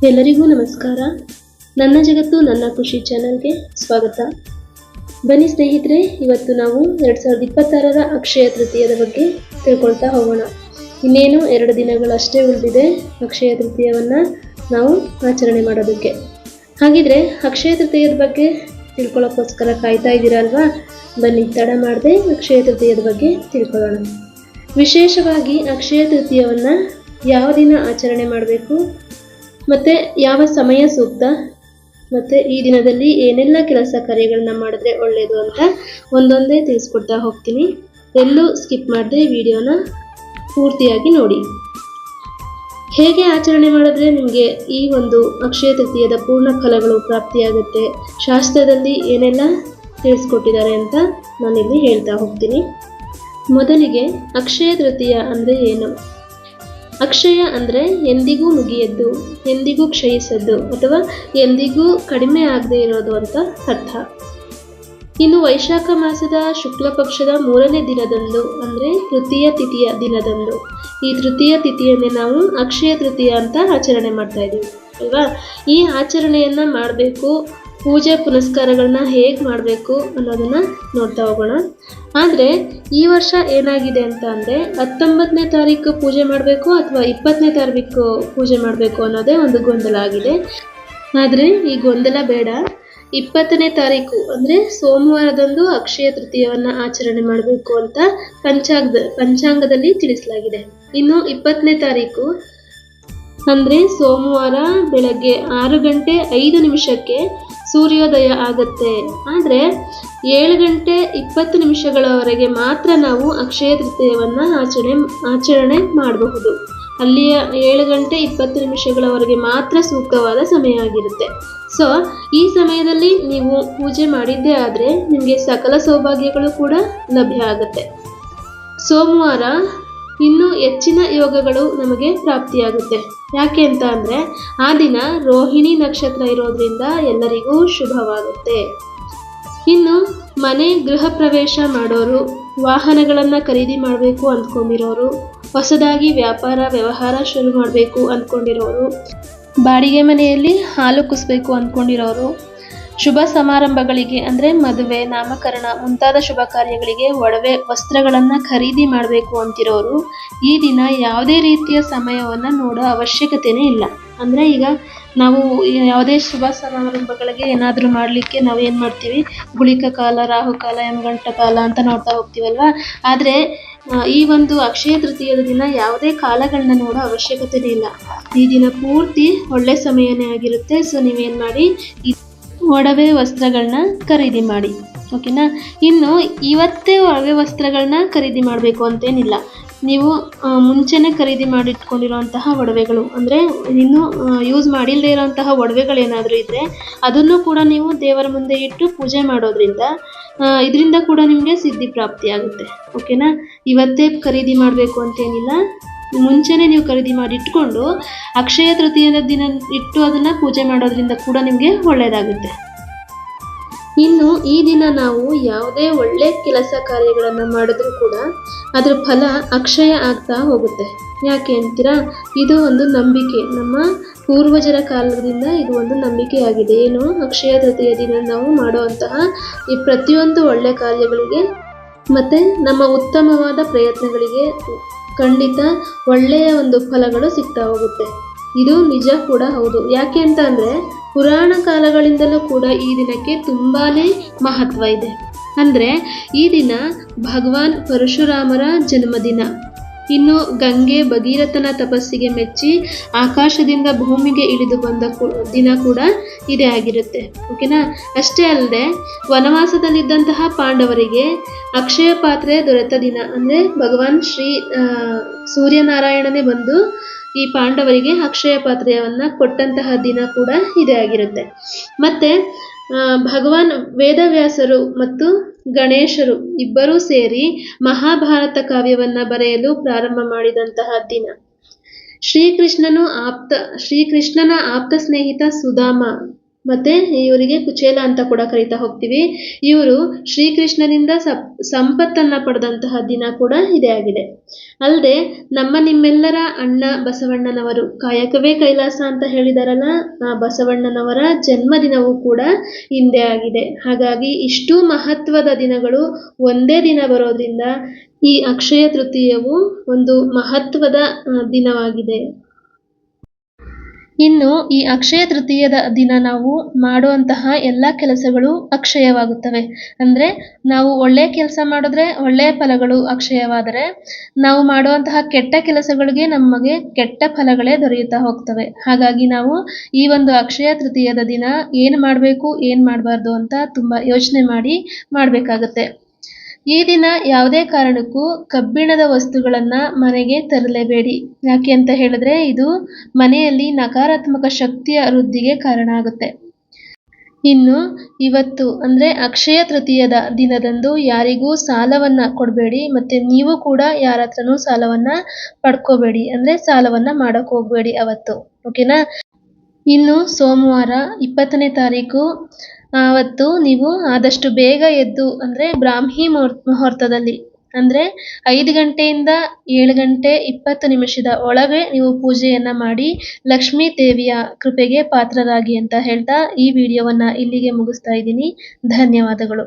ಎಲ್ಲರಿಗೂ ನಮಸ್ಕಾರ. ನನ್ನ ಜಗತ್ತು ನನ್ನ ಖುಷಿ ಚಾನಲ್ಗೆ ಸ್ವಾಗತ. ಬನ್ನಿ ಸ್ನೇಹಿತರೆ, ಇವತ್ತು ನಾವು 2026ರ ಅಕ್ಷಯ ತೃತೀಯದ ಬಗ್ಗೆ ತಿಳ್ಕೊಳ್ತಾ ಹೋಗೋಣ. ಇನ್ನೇನು 2 ದಿನಗಳಷ್ಟೇ ಉಳಿದಿದೆ ಅಕ್ಷಯ ತೃತೀಯವನ್ನು ನಾವು ಆಚರಣೆ ಮಾಡೋದಕ್ಕೆ. ಹಾಗಿದ್ರೆ ಅಕ್ಷಯ ತೃತೀಯದ ಬಗ್ಗೆ ತಿಳ್ಕೊಳ್ಳೋಕ್ಕೋಸ್ಕರ ಕಾಯ್ತಾ ಇದ್ದೀರಾ ಅಲ್ವಾ? ಬನ್ನಿ ತಡ ಮಾಡದೆ ಅಕ್ಷಯ ತೃತೀಯದ ಬಗ್ಗೆ ತಿಳ್ಕೊಳ್ಳೋಣ. ವಿಶೇಷವಾಗಿ ಅಕ್ಷಯ ತೃತೀಯವನ್ನು ಯಾವ ದಿನ ಆಚರಣೆ ಮಾಡಬೇಕು ಮತ್ತು ಯಾವ ಸಮಯ ಸೂಕ್ತ, ಮತ್ತು ಈ ದಿನದಲ್ಲಿ ಏನೆಲ್ಲ ಕೆಲಸ ಕಾರ್ಯಗಳನ್ನ ಮಾಡಿದ್ರೆ ಒಳ್ಳೆಯದು ಅಂತ ಒಂದೊಂದೇ ತಿಳಿಸ್ಕೊಡ್ತಾ ಹೋಗ್ತೀನಿ. ಎಲ್ಲೂ ಸ್ಕಿಪ್ ಮಾಡದೆ ವಿಡಿಯೋನ ಪೂರ್ತಿಯಾಗಿ ನೋಡಿ. ಹೇಗೆ ಆಚರಣೆ ಮಾಡಿದ್ರೆ ನಿಮಗೆ ಈ ಒಂದು ಅಕ್ಷಯ ತೃತೀಯದ ಪೂರ್ಣ ಫಲಗಳು ಪ್ರಾಪ್ತಿಯಾಗುತ್ತೆ, ಶಾಸ್ತ್ರದಲ್ಲಿ ಏನೆಲ್ಲ ತಿಳಿಸ್ಕೊಟ್ಟಿದ್ದಾರೆ ಅಂತ ನಾನಿಲ್ಲಿ ಹೇಳ್ತಾ ಹೋಗ್ತೀನಿ. ಮೊದಲಿಗೆ ಅಕ್ಷಯ ತೃತೀಯ ಅಂದರೆ ಏನು? ಅಕ್ಷಯ ಅಂದರೆ ಎಂದಿಗೂ ಮುಗಿಯದ್ದು, ಎಂದಿಗೂ ಕ್ಷಯಿಸದ್ದು, ಅಥವಾ ಎಂದಿಗೂ ಕಡಿಮೆ ಆಗದೆ ಇರೋದು ಅಂತ ಅರ್ಥ. ಇನ್ನು ವೈಶಾಖ ಮಾಸದ ಶುಕ್ಲ ಪಕ್ಷದ 3ನೇ ದಿನದಂದು ಅಂದರೆ ತೃತೀಯ ತಿಥಿಯ ದಿನದಂದು, ಈ ತೃತೀಯ ತಿಥಿಯನ್ನೇ ನಾವು ಅಕ್ಷಯ ತೃತೀಯ ಅಂತ ಆಚರಣೆ ಮಾಡ್ತಾ ಇದ್ದೀವಿ ಅಲ್ವಾ? ಈ ಆಚರಣೆಯನ್ನು ಮಾಡಬೇಕು, ಪೂಜೆ ಪುನಸ್ಕಾರಗಳನ್ನ ಹೇಗೆ ಮಾಡಬೇಕು ಅನ್ನೋದನ್ನು ನೋಡ್ತಾ ಹೋಗೋಣ. ಆದರೆ ಈ ವರ್ಷ ಏನಾಗಿದೆ ಅಂತ ಅಂದರೆ 19ನೇ ತಾರೀಕು ಪೂಜೆ ಮಾಡಬೇಕು ಅಥವಾ 20ನೇ ತಾರೀಕು ಪೂಜೆ ಮಾಡಬೇಕು ಅನ್ನೋದೇ ಒಂದು ಗೊಂದಲ ಆಗಿದೆ. ಆದರೆ ಈ ಗೊಂದಲ ಬೇಡ. 20ನೇ ತಾರೀಕು ಅಂದರೆ ಸೋಮವಾರದಂದು ಅಕ್ಷಯ ತೃತೀಯವನ್ನು ಆಚರಣೆ ಮಾಡಬೇಕು ಅಂತ ಪಂಚಾಂಗದಲ್ಲಿ ತಿಳಿಸಲಾಗಿದೆ. ಇನ್ನು 20ನೇ ತಾರೀಕು ಅಂದರೆ ಸೋಮವಾರ ಬೆಳಗ್ಗೆ 6:05 ಸೂರ್ಯೋದಯ ಆಗುತ್ತೆ. ಆದರೆ 7:20 ಮಾತ್ರ ನಾವು ಅಕ್ಷಯ ತೃತೀಯವನ್ನು ಆಚರಣೆ ಮಾಡಬಹುದು. ಅಲ್ಲಿಯ 7:20 ಮಾತ್ರ ಸೂಕ್ತವಾದ ಸಮಯ ಆಗಿರುತ್ತೆ. ಸೊ ಈ ಸಮಯದಲ್ಲಿ ನೀವು ಪೂಜೆ ಮಾಡಿದ್ದೇ ಆದರೆ ನಿಮಗೆ ಸಕಲ ಸೌಭಾಗ್ಯಗಳು ಕೂಡ ಲಭ್ಯ ಆಗುತ್ತೆ. ಸೋಮವಾರ ಇನ್ನೂ ಹೆಚ್ಚಿನ ಯೋಗಗಳು ನಮಗೆ ಪ್ರಾಪ್ತಿಯಾಗುತ್ತೆ. ಯಾಕೆ ಅಂತ ಅಂದರೆ ಆ ದಿನ ರೋಹಿಣಿ ನಕ್ಷತ್ರ ಇರೋದ್ರಿಂದ ಎಲ್ಲರಿಗೂ ಶುಭವಾಗುತ್ತೆ. ಇನ್ನು ಮನೆ ಗೃಹ ಪ್ರವೇಶ ಮಾಡೋರು, ವಾಹನಗಳನ್ನು ಖರೀದಿ ಮಾಡಬೇಕು ಅಂದ್ಕೊಂಡಿರೋರು, ಹೊಸದಾಗಿ ವ್ಯಾಪಾರ ವ್ಯವಹಾರ ಶುರು ಮಾಡಬೇಕು ಅಂದ್ಕೊಂಡಿರೋರು, ಬಾಡಿಗೆ ಮನೆಯಲ್ಲಿ ಹಾಲು ಕುಸ್ಬೇಕು ಅಂದ್ಕೊಂಡಿರೋರು, ಶುಭ ಸಮಾರಂಭಗಳಿಗೆ ಅಂದರೆ ಮದುವೆ, ನಾಮಕರಣ ಮುಂತಾದ ಶುಭ ಕಾರ್ಯಗಳಿಗೆ ಒಡವೆ ವಸ್ತ್ರಗಳನ್ನು ಖರೀದಿ ಮಾಡಬೇಕು ಅಂತಿರೋರು ಈ ದಿನ ಯಾವುದೇ ರೀತಿಯ ಸಮಯವನ್ನು ನೋಡೋ ಅವಶ್ಯಕತೆಯೇ ಇಲ್ಲ. ಅಂದರೆ ಈಗ ನಾವು ಯಾವುದೇ ಶುಭ ಸಮಾರಂಭಗಳಿಗೆ ಏನಾದರೂ ಮಾಡಲಿಕ್ಕೆ ನಾವು ಏನು ಮಾಡ್ತೀವಿ, ಗುಳಿಕ ಕಾಲ, ರಾಹುಕಾಲ, ಯಮಗಂಟ ಕಾಲ ಅಂತ ನೋಡ್ತಾ ಹೋಗ್ತೀವಲ್ವ. ಆದರೆ ಈ ಒಂದು ಅಕ್ಷಯ ತೃತೀಯದ ದಿನ ಯಾವುದೇ ಕಾಲಗಳನ್ನ ನೋಡೋ ಅವಶ್ಯಕತೆಯೇ ಇಲ್ಲ. ಈ ದಿನ ಪೂರ್ತಿ ಒಳ್ಳೆ ಸಮಯನೇ ಆಗಿರುತ್ತೆ. ಸೊ ನೀವೇನು ಮಾಡಿ, ಒಡವೆ ವಸ್ತ್ರಗಳನ್ನ ಖರೀದಿ ಮಾಡಿ, ಓಕೆನಾ? ಇನ್ನು ಇವತ್ತೇ ಒಡವೆ ವಸ್ತ್ರಗಳನ್ನ ಖರೀದಿ ಮಾಡಬೇಕು ಅಂತೇನಿಲ್ಲ. ನೀವು ಮುಂಚೆನೇ ಖರೀದಿ ಮಾಡಿಟ್ಕೊಂಡಿರೋಂತಹ ಒಡವೆಗಳು, ಅಂದರೆ ಇನ್ನೂ ಯೂಸ್ ಮಾಡಿಲ್ಲದೆ ಇರೋಂತಹ ಒಡವೆಗಳೇನಾದರೂ ಇದ್ದರೆ ಅದನ್ನು ಕೂಡ ನೀವು ದೇವರ ಮುಂದೆ ಇಟ್ಟು ಪೂಜೆ ಮಾಡೋದ್ರಿಂದ ಇದರಿಂದ ಕೂಡ ನಿಮಗೆ ಸಿದ್ಧಿ ಪ್ರಾಪ್ತಿಯಾಗುತ್ತೆ, ಓಕೆನಾ? ಇವತ್ತೇ ಖರೀದಿ ಮಾಡಬೇಕು ಅಂತೇನಿಲ್ಲ. ಮುಂಚೆನೇ ನೀವು ಖರೀದಿ ಮಾಡಿ ಇಟ್ಕೊಂಡು ಅಕ್ಷಯ ತೃತೀಯದ ದಿನ ಇಟ್ಟು ಅದನ್ನು ಪೂಜೆ ಮಾಡೋದ್ರಿಂದ ಕೂಡ ನಿಮಗೆ ಒಳ್ಳೆಯದಾಗುತ್ತೆ. ಇನ್ನು ಈ ದಿನ ನಾವು ಯಾವುದೇ ಒಳ್ಳೆ ಕೆಲಸ ಕಾರ್ಯಗಳನ್ನು ಮಾಡಿದ್ರೂ ಕೂಡ ಅದರ ಫಲ ಅಕ್ಷಯ ಆಗ್ತಾ ಹೋಗುತ್ತೆ. ಯಾಕೆ ಅಂತೀರಾ? ಇದು ಒಂದು ನಂಬಿಕೆ, ನಮ್ಮ ಪೂರ್ವಜರ ಕಾಲದಿಂದ ಇದು ಒಂದು ನಂಬಿಕೆಯಾಗಿದೆ. ಏನು? ಅಕ್ಷಯ ತೃತೀಯ ದಿನ ನಾವು ಮಾಡುವಂತಹ ಈ ಪ್ರತಿಯೊಂದು ಒಳ್ಳೆ ಕಾರ್ಯಗಳಿಗೆ ಮತ್ತು ನಮ್ಮ ಉತ್ತಮವಾದ ಪ್ರಯತ್ನಗಳಿಗೆ ಖಂಡಿತ ಒಳ್ಳೆಯ ಒಂದು ಫಲಗಳು ಸಿಗ್ತಾ ಹೋಗುತ್ತೆ. ಇದು ನಿಜ ಕೂಡ ಹೌದು. ಯಾಕೆ ಅಂತ ಅಂದರೆ ಪುರಾಣ ಕಾಲಗಳಿಂದಲೂ ಕೂಡ ಈ ದಿನಕ್ಕೆ ತುಂಬಾ ಮಹತ್ವ ಇದೆ. ಅಂದರೆ ಈ ದಿನ ಭಗವಾನ್ ಪರಶುರಾಮರ ಜನ್ಮದಿನ. ಇನ್ನು ಗಂಗೆ ಭಗೀರಥನ ತಪಸ್ಸಿಗೆ ಮೆಚ್ಚಿ ಆಕಾಶದಿಂದ ಭೂಮಿಗೆ ಇಳಿದು ಬಂದ ದಿನ ಕೂಡ ಇದೇ ಆಗಿರುತ್ತೆ, ಓಕೆನಾ? ಅಷ್ಟೇ ಅಲ್ಲದೆ ವನವಾಸದಲ್ಲಿದ್ದಂತಹ ಪಾಂಡವರಿಗೆ ಅಕ್ಷಯ ಪಾತ್ರೆ ದೊರೆತ ದಿನ. ಅಂದರೆ ಭಗವಾನ್ ಸೂರ್ಯನಾರಾಯಣನೇ ಬಂದು ಈ ಪಾಂಡವರಿಗೆ ಅಕ್ಷಯ ಪಾತ್ರೆಯನ್ನು ಕೊಟ್ಟಂತಹ ದಿನ ಕೂಡ ಇದೇ ಆಗಿರುತ್ತೆ. ಮತ್ತು ಭಗವಾನ್ ವೇದವ್ಯಾಸರು ಮತ್ತು ಗಣೇಶರು ಇಬ್ಬರೂ ಸೇರಿ ಮಹಾಭಾರತ ಕಾವ್ಯವನ್ನು ಬರೆಯಲು ಪ್ರಾರಂಭ ಮಾಡಿದಂತಹ ದಿನ. ಶ್ರೀಕೃಷ್ಣನ ಆಪ್ತ ಸ್ನೇಹಿತ ಸುಧಾಮ ಮತ್ತೆ ಇವರಿಗೆ ಕುಚೇಲ ಅಂತ ಕೂಡ ಕರಿತಾ ಹೋಗ್ತೀವಿ. ಇವರು ಶ್ರೀಕೃಷ್ಣನಿಂದ ಸಂಪತ್ತನ್ನ ಪಡೆದಂತಹ ದಿನ ಕೂಡ ಇದೇ ಆಗಿದೆ. ಅಲ್ಲದೆ ನಮ್ಮ ನಿಮ್ಮೆಲ್ಲರ ಅಣ್ಣ ಬಸವಣ್ಣನವರು ಕಾಯಕವೇ ಕೈಲಾಸ ಅಂತ ಹೇಳಿದಾರಲ್ಲ, ಆ ಬಸವಣ್ಣನವರ ಜನ್ಮದಿನವೂ ಕೂಡ ಇಂದೇ ಆಗಿದೆ. ಹಾಗಾಗಿ ಇಷ್ಟೂ ಮಹತ್ವದ ದಿನಗಳು ಒಂದೇ ದಿನ ಬರೋದ್ರಿಂದ ಈ ಅಕ್ಷಯ ತೃತೀಯವು ಒಂದು ಮಹತ್ವದ ದಿನವಾಗಿದೆ. ಇನ್ನು ಈ ಅಕ್ಷಯ ತೃತೀಯದ ದಿನ ನಾವು ಮಾಡುವಂತಹ ಎಲ್ಲ ಕೆಲಸಗಳು ಅಕ್ಷಯವಾಗುತ್ತವೆ. ಅಂದರೆ ನಾವು ಒಳ್ಳೆಯ ಕೆಲಸ ಮಾಡಿದ್ರೆ ಒಳ್ಳೆಯ ಫಲಗಳು ಅಕ್ಷಯವಾದರೆ, ನಾವು ಮಾಡುವಂತಹ ಕೆಟ್ಟ ಕೆಲಸಗಳಿಗೆ ನಮಗೆ ಕೆಟ್ಟ ಫಲಗಳೇ ದೊರೆಯುತ್ತಾ ಹೋಗ್ತವೆ. ಹಾಗಾಗಿ ನಾವು ಈ ಒಂದು ಅಕ್ಷಯ ತೃತೀಯದ ದಿನ ಏನು ಮಾಡಬೇಕು ಏನು ಮಾಡಬಾರ್ದು ಅಂತ ತುಂಬ ಯೋಚನೆ ಮಾಡಿ ಮಾಡಬೇಕಾಗತ್ತೆ. ಈ ದಿನ ಯಾವುದೇ ಕಾರಣಕ್ಕೂ ಕಬ್ಬಿಣದ ವಸ್ತುಗಳನ್ನ ಮನೆಗೆ ತರಲೇಬೇಡಿ. ಯಾಕೆ ಅಂತ ಹೇಳಿದ್ರೆ ಇದು ಮನೆಯಲ್ಲಿ ನಕಾರಾತ್ಮಕ ಶಕ್ತಿಯ ವೃದ್ಧಿಗೆ ಕಾರಣ ಆಗುತ್ತೆ. ಇನ್ನು ಇವತ್ತು ಅಂದ್ರೆ ಅಕ್ಷಯ ತೃತೀಯದ ದಿನದಂದು ಯಾರಿಗೂ ಸಾಲವನ್ನ ಕೊಡಬೇಡಿ, ಮತ್ತೆ ನೀವು ಕೂಡ ಯಾರ ಹತ್ರನೂ ಸಾಲವನ್ನ ಪಡ್ಕೋಬೇಡಿ, ಅಂದ್ರೆ ಸಾಲವನ್ನ ಮಾಡಕ್ ಹೋಗ್ಬೇಡಿ ಅವತ್ತು. ಓಕೆನಾ? ಇನ್ನು ಸೋಮವಾರ 20ನೇ ತಾರೀಕು ಅವತ್ತು ನೀವು ಆದಷ್ಟು ಬೇಗ ಎದ್ದು ಅಂದರೆ ಬ್ರಾಹ್ಮಿ ಮುಹೂರ್ತದಲ್ಲಿ ಅಂದರೆ 5 ಗಂಟೆಯಿಂದ 7 ಗಂಟೆ 20 ನಿಮಿಷದ ಒಳಗೆ ನೀವು ಪೂಜೆಯನ್ನ ಮಾಡಿ ಲಕ್ಷ್ಮೀ ದೇವಿಯ ಕೃಪೆಗೆ ಪಾತ್ರರಾಗಿ ಅಂತ ಹೇಳ್ತಾ ಈ ವಿಡಿಯೋವನ್ನ ಇಲ್ಲಿಗೆ ಮುಗಿಸ್ತಾ ಇದ್ದೀನಿ. ಧನ್ಯವಾದಗಳು.